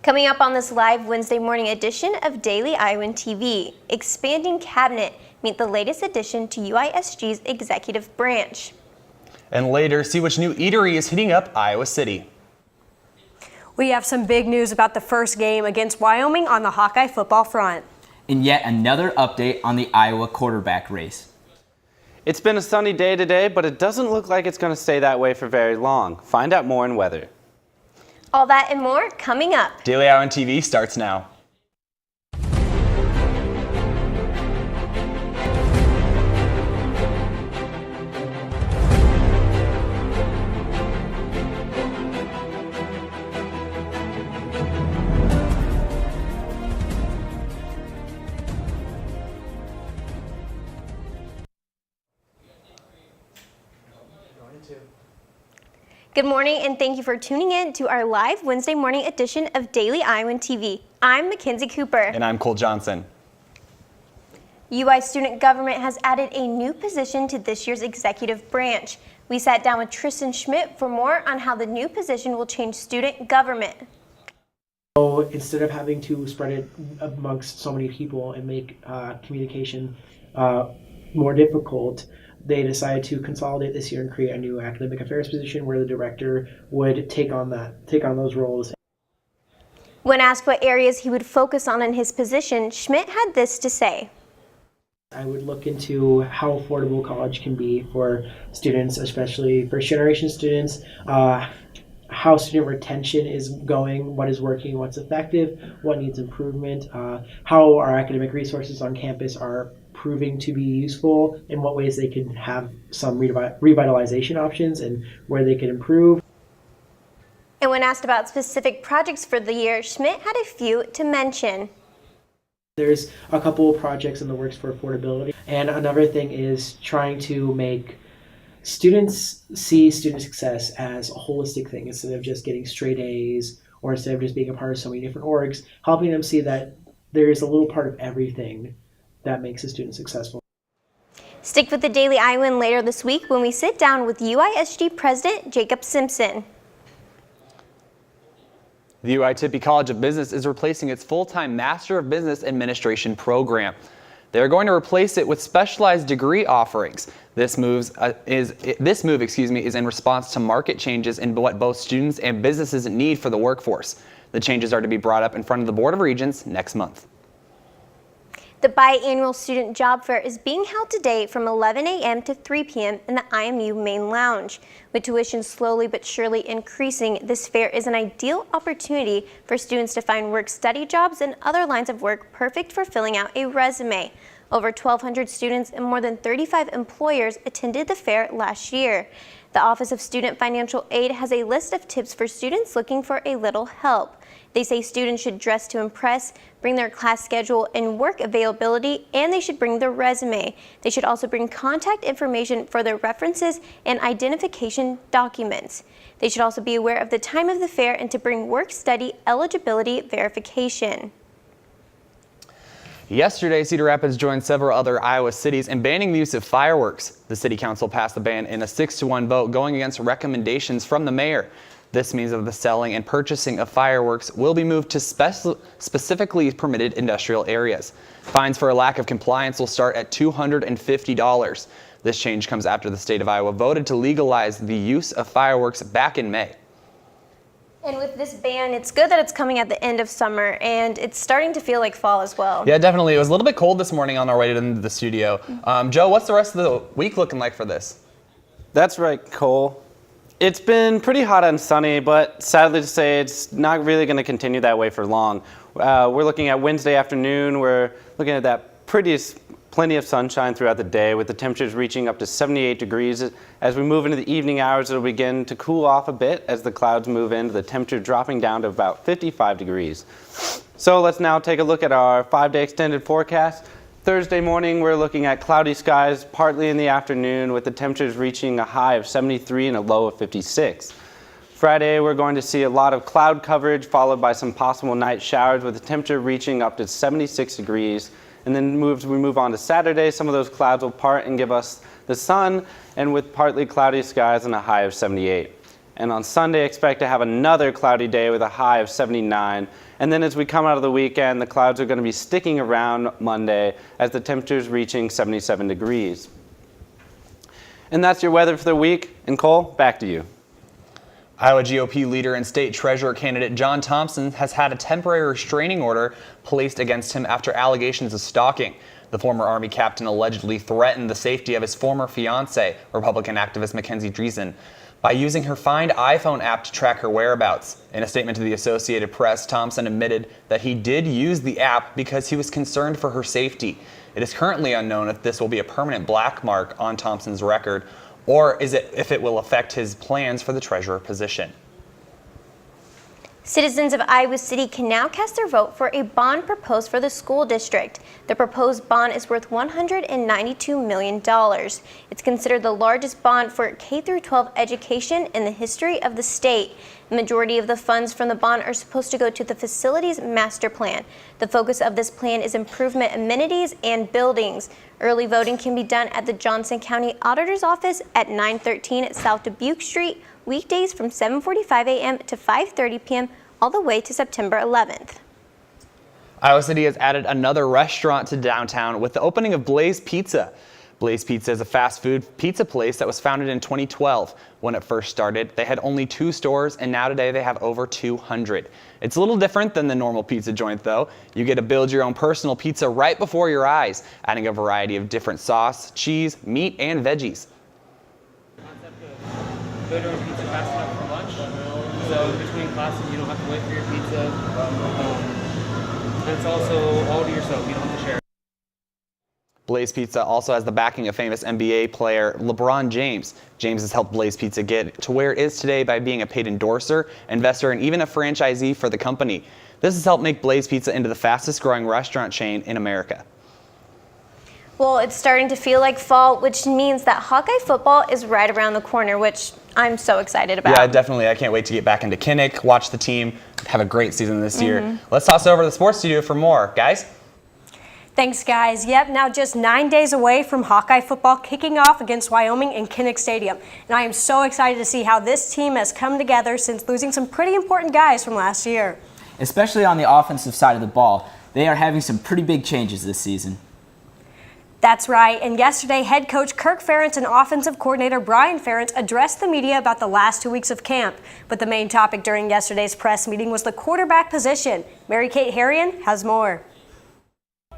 Coming up on this live Wednesday morning edition of Daily Iowan TV, expanding cabinet, meet the latest addition to UISG's executive branch. And later, see which new eatery is hitting up Iowa City. We have some big news about the first game against Wyoming on the Hawkeye football front. And yet another update on the Iowa quarterback race. It's been a sunny day today, but it doesn't look like it's going to stay that way for very long. Find out more in weather. All that and more coming up. Daily Iowan TV starts now. Good morning and thank you for tuning in to our live Wednesday morning edition of Daily Iowan TV. I'm Mackenzie Cooper. And I'm Cole Johnson. UI Student Government has added a new position to this year's executive branch. We sat down with Tristan Schmidt for more on how the new position will change student government. So instead of having to spread it amongst so many people and make communication more difficult, they decided to consolidate this year and create a new academic affairs position where the director would take on those roles. When asked what areas he would focus on in his position, Schmidt had this to say. I would look into how affordable college can be for students, especially first generation students, how student retention is going, what is working, what's effective, what needs improvement, how our academic resources on campus are proving to be useful, in what ways they can have some revitalization options and where they can improve. And when asked about specific projects for the year, Schmidt had a few to mention. There's a couple of projects in the works for affordability, and another thing is trying to make students see student success as a holistic thing instead of just getting straight A's or instead of just being a part of so many different orgs, helping them see that there's a little part of everything that makes a student successful. Stick with the Daily Iowan later this week when we sit down with UISG President Jacob Simpson. The UI Tippie College of Business is replacing its full-time Master of Business Administration program. They're going to replace it with specialized degree offerings. This move is in response to market changes in what both students and businesses need for the workforce. The changes are to be brought up in front of the Board of Regents next month. The biannual student job fair is being held today from 11 a.m. to 3 p.m. in the IMU main lounge. With tuition slowly but surely increasing, this fair is an ideal opportunity for students to find work-study jobs and other lines of work perfect for filling out a resume. Over 1,200 students and more than 35 employers attended the fair last year. The Office of Student Financial Aid has a list of tips for students looking for a little help. They say students should dress to impress, bring their class schedule and work availability, and they should bring their resume. They should also bring contact information for their references and identification documents. They should also be aware of the time of the fair and to bring work-study eligibility verification. Yesterday, Cedar Rapids joined several other Iowa cities in banning the use of fireworks. The City Council passed the ban in a 6-1 vote, going against recommendations from the mayor. This means that the selling and purchasing of fireworks will be moved to specifically permitted industrial areas. Fines for a lack of compliance will start at $250. This change comes after the state of Iowa voted to legalize the use of fireworks back in May. And with this ban, it's good that it's coming at the end of summer, and it's starting to feel like fall as well. Yeah, definitely. It was a little bit cold this morning on our way into the studio. Joe, what's the rest of the week looking like for this? That's right, Cole. It's been pretty hot and sunny, but sadly to say, it's not really going to continue that way for long. We're looking at Wednesday afternoon. We're looking at that plenty of sunshine throughout the day, with the temperatures reaching up to 78 degrees. As we move into the evening hours, it'll begin to cool off a bit as the clouds move in, the temperature dropping down to about 55 degrees. So let's now take a look at our 5-day extended forecast. Thursday morning, we're looking at cloudy skies partly in the afternoon, with the temperatures reaching a high of 73 and a low of 56. Friday, we're going to see a lot of cloud coverage followed by some possible night showers, with the temperature reaching up to 76 degrees. And then we move on to Saturday, some of those clouds will part and give us the sun, and with partly cloudy skies and a high of 78. And on Sunday, expect to have another cloudy day with a high of 79. And then as we come out of the weekend, the clouds are going to be sticking around Monday as the temperature's reaching 77 degrees. And that's your weather for the week. And Cole, back to you. Iowa GOP leader and state treasurer candidate John Thompson has had a temporary restraining order placed against him after allegations of stalking. The former Army captain allegedly threatened the safety of his former fiancée, Republican activist Mackenzie Dreesen, by using her Find iPhone app to track her whereabouts. In a statement to the Associated Press, Thompson admitted that he did use the app because he was concerned for her safety. It is currently unknown if this will be a permanent black mark on Thompson's record or if it will affect his plans for the treasurer position. Citizens of Iowa City can now cast their vote for a bond proposed for the school district. The proposed bond is worth $192 million. It's considered the largest bond for K-12 education in the history of the state. The majority of the funds from the bond are supposed to go to the facilities master plan. The focus of this plan is improvement amenities and buildings. Early voting can be done at the Johnson County Auditor's Office at 913 South Dubuque Street, weekdays from 7:45 a.m. to 5:30 p.m. all the way to September 11th. Iowa City has added another restaurant to downtown with the opening of Blaze Pizza. Blaze Pizza is a fast food pizza place that was founded in 2012. When it first started, they had only 2 stores, and now today they have over 200. It's a little different than the normal pizza joint, though. You get to build your own personal pizza right before your eyes, adding a variety of different sauce, cheese, meat, and veggies. Build your own pizza fast enough for lunch. So between classes, you don't have to wait for your pizza. And it's also all to yourself. You don't have to share. Blaze Pizza also has the backing of famous NBA player LeBron James. James has helped Blaze Pizza get to where it is today by being a paid endorser, investor, and even a franchisee for the company. This has helped make Blaze Pizza into the fastest growing restaurant chain in America. Well, it's starting to feel like fall, which means that Hawkeye football is right around the corner, which I'm so excited about. Yeah, definitely. I can't wait to get back into Kinnick, watch the team, have a great season this year. Let's toss it over to the sports studio for more. Guys? Thanks, guys. Yep, now just 9 days away from Hawkeye football kicking off against Wyoming in Kinnick Stadium. And I am so excited to see how this team has come together since losing some pretty important guys from last year. Especially on the offensive side of the ball, they are having some pretty big changes this season. That's right, and yesterday, head coach Kirk Ferentz and offensive coordinator Brian Ferentz addressed the media about the last 2 weeks of camp. But the main topic during yesterday's press meeting was the quarterback position. Mary Kate Harrion has more.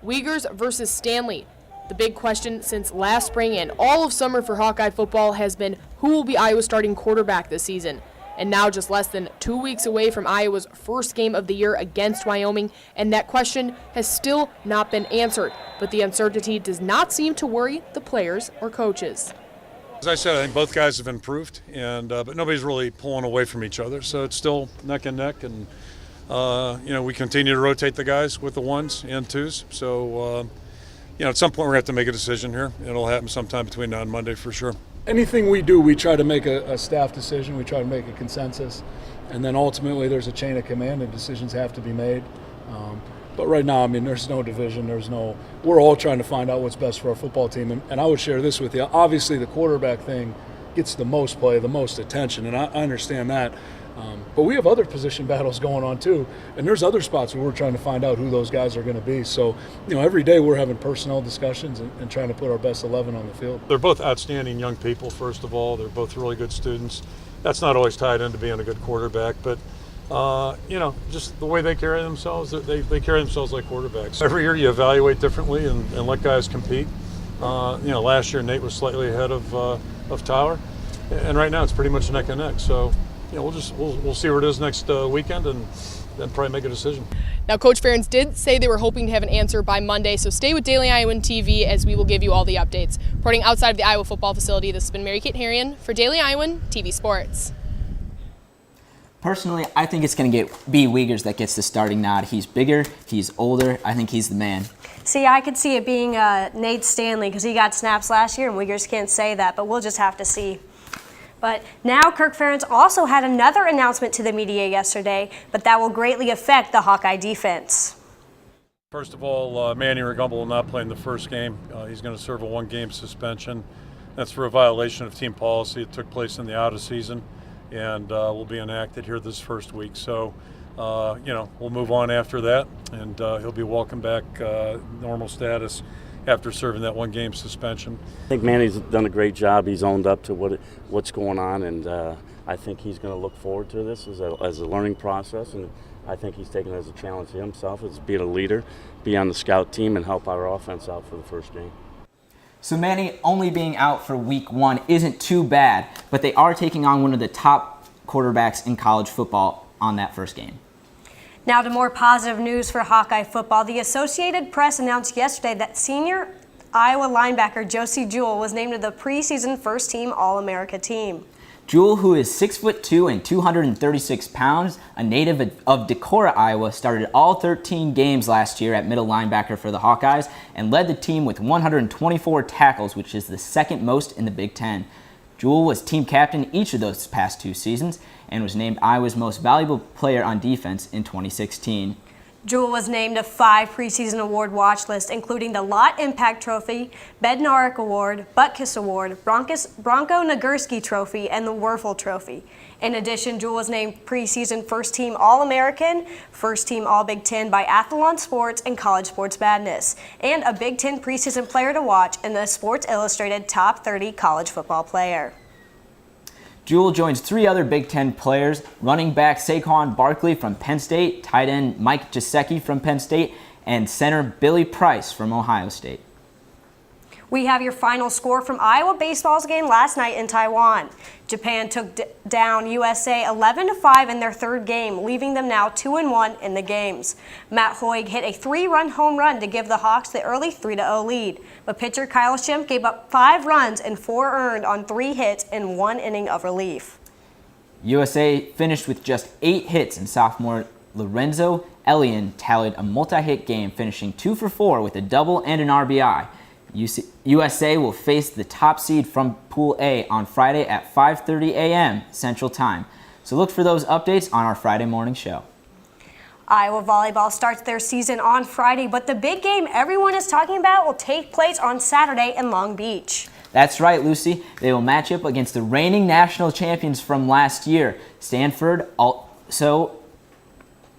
Uyghurs versus Stanley. The big question since last spring and all of summer for Hawkeye football has been who will be Iowa's starting quarterback this season. And now just less than 2 weeks away from Iowa's first game of the year against Wyoming, and that question has still not been answered. But the uncertainty does not seem to worry the players or coaches. As I said, I think both guys have improved, and but nobody's really pulling away from each other. So it's still neck and neck, and we continue to rotate the guys with the 1s and 2s. So at some point we're going to have to make a decision here. It'll happen sometime between now and Monday for sure. Anything we do, we try to make a staff decision. We try to make a consensus, and then ultimately there's a chain of command and decisions have to be made. But right now, I mean, there's no division. We're all trying to find out what's best for our football team. And I would share this with you. Obviously, the quarterback thing gets the most play, the most attention, and I understand that. But we have other position battles going on too, and there's other spots where we're trying to find out who those guys are going to be. So, every day we're having personnel discussions and trying to put our best 11 on the field. They're both outstanding young people, first of all. They're both really good students. That's not always tied into being a good quarterback, but just the way they carry themselves, they carry themselves like quarterbacks. Every year you evaluate differently and let guys compete. Last year Nate was slightly ahead of Tyler, and right now it's pretty much neck and neck. So, we'll see where it is next weekend and then probably make a decision. Now, Coach Ferentz did say they were hoping to have an answer by Monday, so stay with Daily Iowan TV as we will give you all the updates. Reporting outside of the Iowa football facility, this has been Mary Kate Harrion for Daily Iowan TV Sports. Personally, I think it's going to be Uyghurs that gets the starting nod. He's bigger, he's older, I think he's the man. See, I could see it being Nate Stanley because he got snaps last year, and Uyghurs can't say that, but we'll just have to see. But now Kirk Ferentz also had another announcement to the media yesterday, but that will greatly affect the Hawkeye defense. First of all, Manny Regumble will not play in the first game. He's going to serve a 1-game suspension. That's for a violation of team policy. It took place in the out of season and will be enacted here this first week. So we'll move on after that, and he'll be welcome back normal status after serving that 1-game suspension. I think Manny's done a great job. He's owned up to what's going on, and I think he's going to look forward to this as a learning process, and I think he's taken it as a challenge to himself, as being a leader, be on the scout team, and help our offense out for the first game. So Manny only being out for week 1 isn't too bad, but they are taking on one of the top quarterbacks in college football on that first game. Now to more positive news for Hawkeye football. The Associated Press announced yesterday that senior Iowa linebacker Josie Jewell was named to the preseason first-team All-America team. Jewell, who is 6'2" and 236 pounds, a native of Decorah, Iowa, started all 13 games last year at middle linebacker for the Hawkeyes and led the team with 124 tackles, which is the second most in the Big Ten. Jewell was team captain each of those past 2 seasons and was named Iowa's most valuable player on defense in 2016. Jewell was named a 5 preseason award watch list, including the Lott Impact Trophy, Bednarik Award, Butkus Award, Bronco Nagurski Trophy, and the Werfel Trophy. In addition, Jewell was named preseason first-team All-American, first-team All-Big Ten by Athlon Sports and College Sports Madness, and a Big Ten preseason player to watch in the Sports Illustrated Top 30 College Football Player. Jewell joins 3 other Big Ten players, running back Saquon Barkley from Penn State, tight end Mike Gesicki from Penn State, and center Billy Price from Ohio State. We have your final score from Iowa baseball's game last night in Taiwan. Japan took down USA 11-5 in their 3rd game, leaving them now 2-1 in the games. Matt Hoig hit a 3-run home run to give the Hawks the early 3-0 lead, but pitcher Kyle Schimpf gave up 5 runs and 4 earned on 3 hits in 1 inning of relief. USA finished with just 8 hits, and sophomore Lorenzo Elian tallied a multi-hit game, finishing 2 for 4 with a double and an RBI. USA will face the top seed from Pool A on Friday at 5:30 a.m. Central Time. So look for those updates on our Friday morning show. Iowa volleyball starts their season on Friday, but the big game everyone is talking about will take place on Saturday in Long Beach. That's right, Lucy. They will match up against the reigning national champions from last year, Stanford.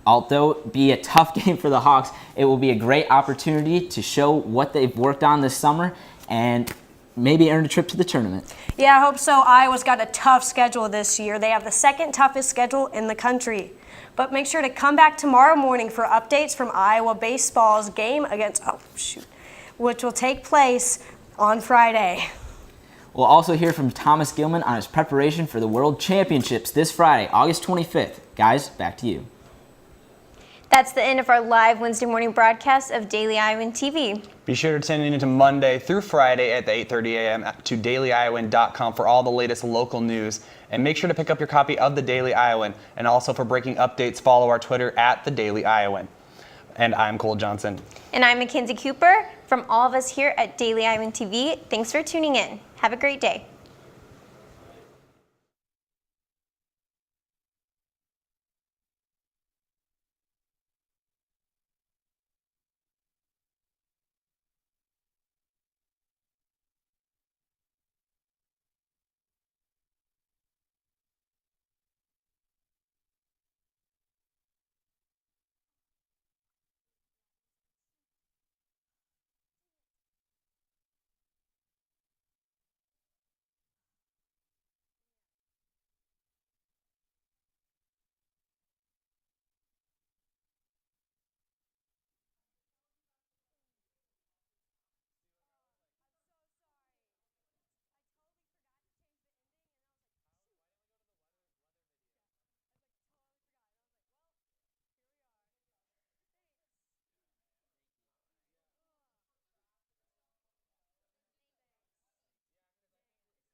Although be a tough game for the Hawks, it will be a great opportunity to show what they've worked on this summer and maybe earn a trip to the tournament. Yeah, I hope so. Iowa's got a tough schedule this year. They have the 2nd toughest schedule in the country. But make sure to come back tomorrow morning for updates from Iowa baseball's game against, which will take place on Friday. We'll also hear from Thomas Gilman on his preparation for the World Championships this Friday, August 25th. Guys, back to you. That's the end of our live Wednesday morning broadcast of Daily Iowan TV. Be sure to tune in to Monday through Friday at 8:30 a.m. to dailyiowan.com for all the latest local news. And make sure to pick up your copy of the Daily Iowan. And also for breaking updates, follow our Twitter at the Daily Iowan. And I'm Cole Johnson. And I'm Mackenzie Cooper. From all of us here at Daily Iowan TV, thanks for tuning in. Have a great day.